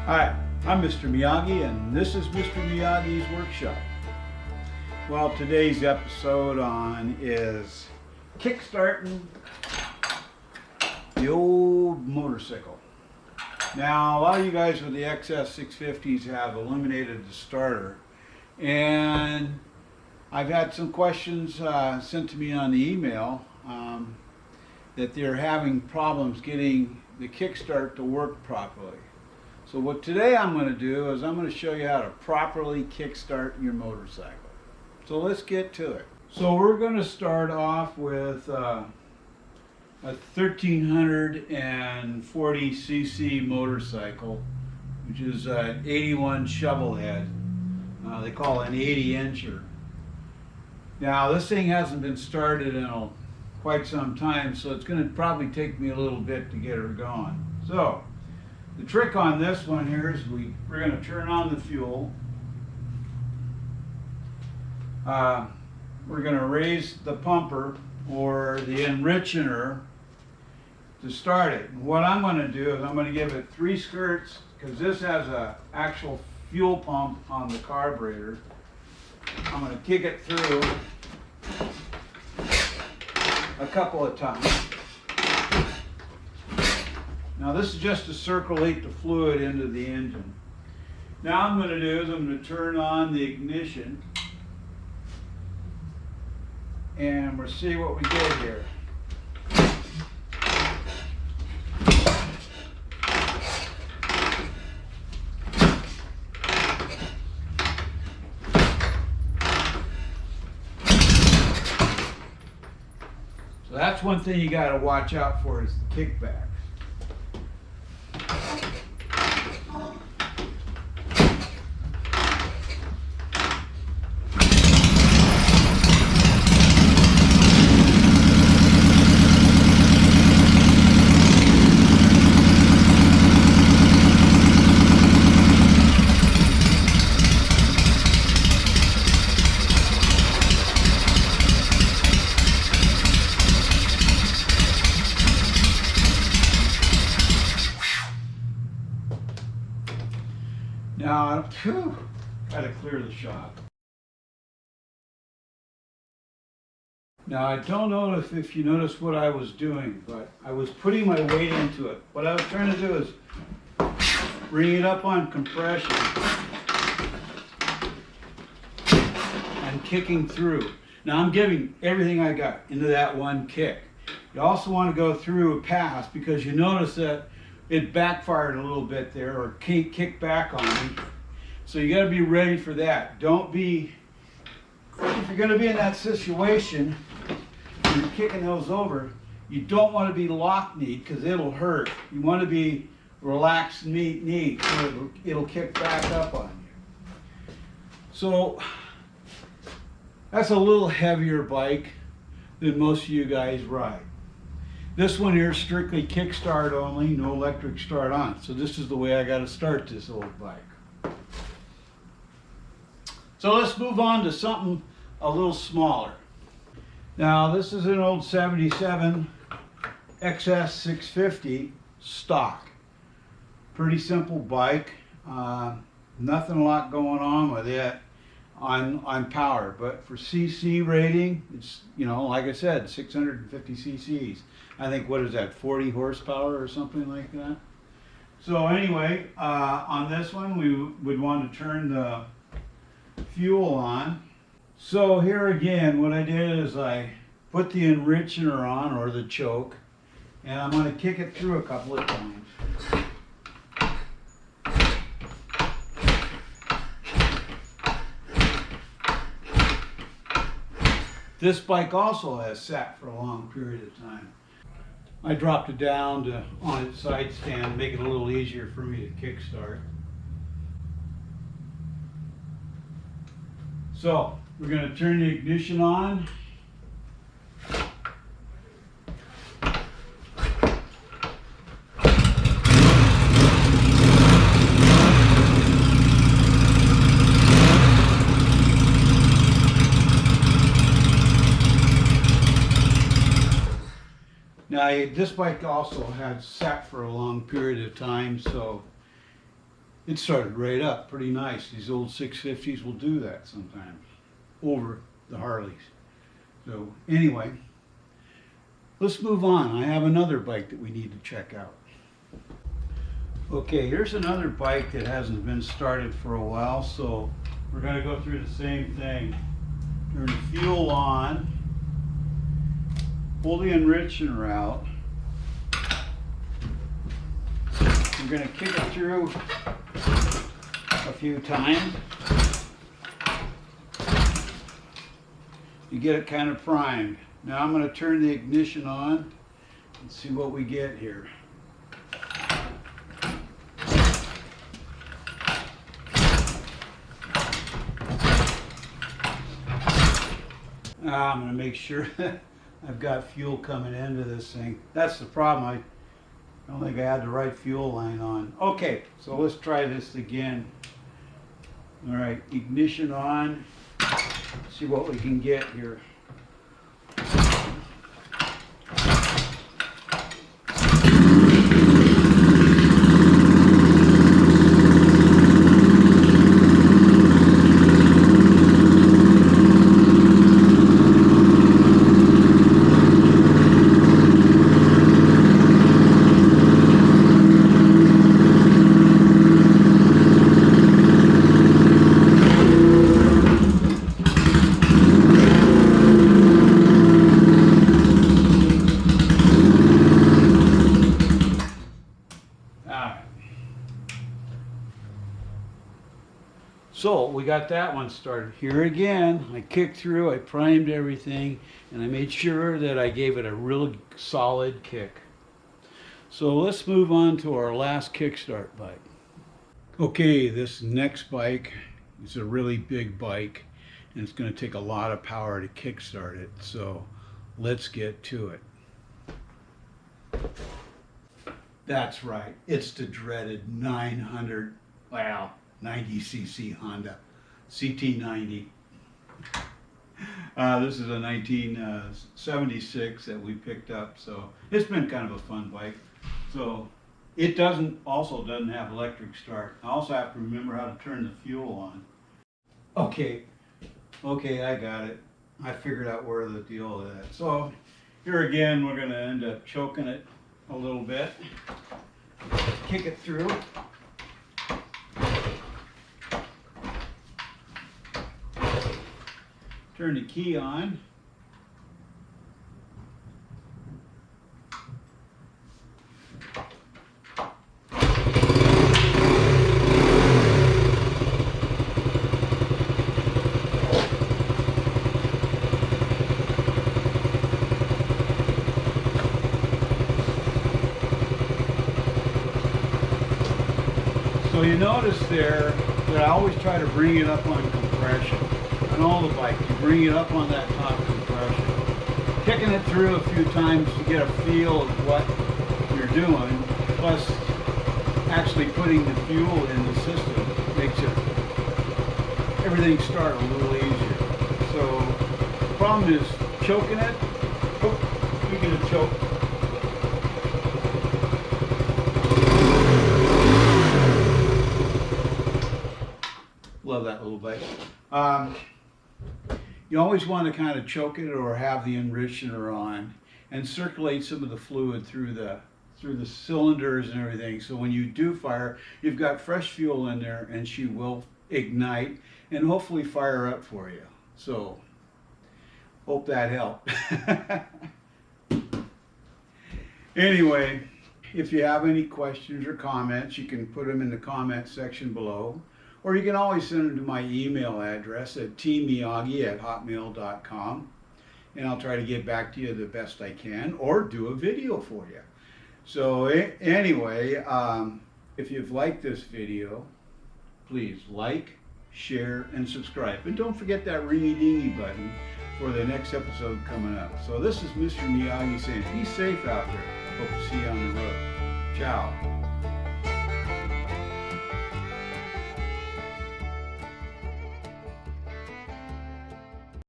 Hi, I'm Mr. Miyagi, and this is Mr. Miyagi's Workshop. Well, today's episode is kickstarting the old motorcycle. Now, a lot of you guys with the XS650s have eliminated the starter, and I've had some questions sent to me on the email that they're having problems getting the kickstart to work properly. So what today I'm going to do is I'm going to show you how to properly kickstart your motorcycle. So let's get to it. So we're going to start off with a 1340cc motorcycle, which is an 81 Shovelhead. They call it an 80-incher. Now this thing hasn't been started in quite some time, so it's going to probably take me a little bit to get her going. So the trick on this one here is we're going to turn on the fuel. We're going to raise the pumper or the enrichener to start it. And what I'm going to do is I'm going to give it 3 skirts, because this has an actual fuel pump on the carburetor. I'm going to kick it through a couple of times. Now this is just to circulate the fluid into the engine. Now I'm going to do is I'm going to turn on the ignition, and we'll see what we get here. So that's one thing you got to watch out for, is the kickback. Now, got to clear the shop. Now, I don't know if you noticed what I was doing, but I was putting my weight into it. What I was trying to do is bring it up on compression and kicking through. Now, I'm giving everything I got into that one kick. You also want to go through a pass, because you notice that it backfired a little bit there, or kicked back on me. So you got to be ready for that. Don't be, if you're going to be in that situation, when you're kicking those over, you don't want to be lock-kneed, because it'll hurt. You want to be relaxed knee, so it'll kick back up on you. So that's a little heavier bike than most of you guys ride. This one here is strictly kickstart only, no electric start on. So this is the way I got to start this old bike. So let's move on to something a little smaller. Now this is an old 77 XS650 stock. Pretty simple bike. Nothing a lot going on with it on power, but for CC rating, it's, like I said, 650 cc's. I think, what is that, 40 horsepower or something like that? So anyway, on this one we would want to turn the fuel on. So here again, what I did is I put the enrichener on, or the choke, and I'm going to kick it through a couple of times. This bike also has sat for a long period of time. I dropped it down on its side stand, make it a little easier for me to kickstart. So we're going to turn the ignition on. Now, this bike also had sat for a long period of time, so it started right up pretty nice. These old 650s will do that sometimes over the Harleys. So anyway, let's move on. I have another bike that we need to check out. Okay, here's another bike that hasn't been started for a while, so we're going to go through the same thing. Turn the fuel on, pull the enricher out. We're going to kick it through a few times. You get it kind of primed. Now I'm going to turn the ignition on and see what we get here. I'm going to make sure that I've got fuel coming into this thing. That's the problem. I don't think I had the right fuel line on. Okay, so let's try this again. All right, ignition on. See what we can get here. So we got that one started. Here again, I kicked through, I primed everything, and I made sure that I gave it a really solid kick. So let's move on to our last kickstart bike. Okay, this next bike is a really big bike, and it's going to take a lot of power to kickstart it. So let's get to it. That's right, it's the dreaded 900, wow, 90cc Honda CT90. This is a 1976 that we picked up, so it's been kind of a fun bike. So it also doesn't have electric start. I also have to remember how to turn the fuel on. Okay, I got it. I figured out where the deal is. So here again, we're going to end up choking it a little bit. Kick it through. Turn the key on. So you notice there that I always try to bring it up on compression. On all the bikes, you bring it up on that top compression. Kicking it through a few times to get a feel of what you're doing, plus actually putting the fuel in the system makes everything start a little easier. So the problem is choking it. Oh, speaking of choke. Love that little bike. You always want to kind of choke it or have the enricher on and circulate some of the fluid through the cylinders and everything. So when you do fire, you've got fresh fuel in there and she will ignite and hopefully fire up for you. So hope that helped. Anyway, if you have any questions or comments, you can put them in the comment section below. Or you can always send them to my email address at tmiyagi@hotmail.com, and I'll try to get back to you the best I can, or do a video for you. So anyway, if you've liked this video, please like, share, and subscribe. And don't forget that ringy-dingy button for the next episode coming up. So this is Mr. Miyagi saying, be safe out there. Hope to see you on the road. Ciao.